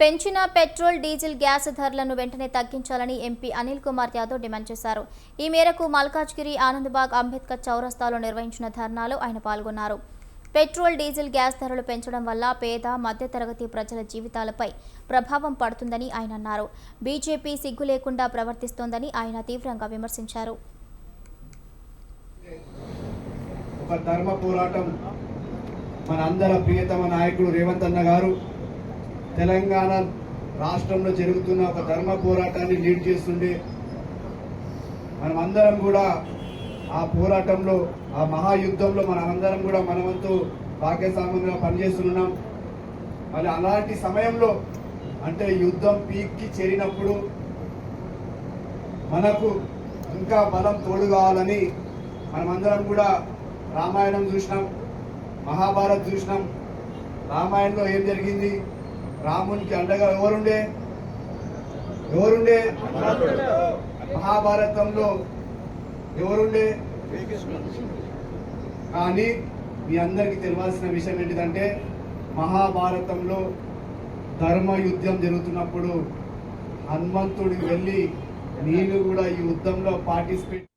పెంచిన petrol diesel gas ధరలను వెంటనే తగ్గించాలని ఎంపీ అనిల్ కుమార్ యాదవ్ డిమాండ్ చేశారు. ఈ మేరకు మల్కాజ్గిరి, ఆనందబాగ్, అంబేద్కర్ చౌరస్తాలో నిర్వహించిన ధర్నాలో ఆయన పాల్గొన్నారు. పెట్రోల్, డీజిల్ గ్యాస్ ధరలు పెంచడం వల్ల పేద, మధ్యతరగతి ప్రజల జీవితాలపై ప్రభావం పడుతుందని ఆయన అన్నారు. బీజేపీ సిగ్గు లేకుండా ప్రవర్తిస్తోందని ఆయన తీవ్రంగా విమర్శించారు. ఒక ధర్మ పోరాటం మనందరి ప్రియతమ నాయకుడు రేవంత్ అన్న గారు తెలంగాణ రాష్ట్రంలో జరుగుతున్న ఒక ధర్మ పోరాటాన్ని లీడ్ చేస్తుండే మనమందరం కూడా ఆ పోరాటంలో, ఆ మహాయుద్ధంలో మనమందరం కూడా మనవంతు భాగ్యస్వామ్యంగా పనిచేస్తున్నాం. మళ్ళీ అలాంటి సమయంలో అంటే యుద్ధం పీక్కి చేరినప్పుడు మనకు ఇంకా బలం తోడు కావాలని మనమందరం కూడా రామాయణం చూసినాం, మహాభారత్ చూసినాం. రామాయణంలో ఏం జరిగింది? రామునికి అండగా ఎవరుండే? మహాభారతంలో ఎవరుండే? కానీ మీ అందరికీ తెలియాల్సిన విషయం ఏంటిదంటే, మహాభారతంలో ధర్మ యుద్ధం జరుగుతున్నప్పుడు హనుమంతుడికి వెళ్ళి నేను కూడా ఈ యుద్ధంలో పార్టిసిపేట్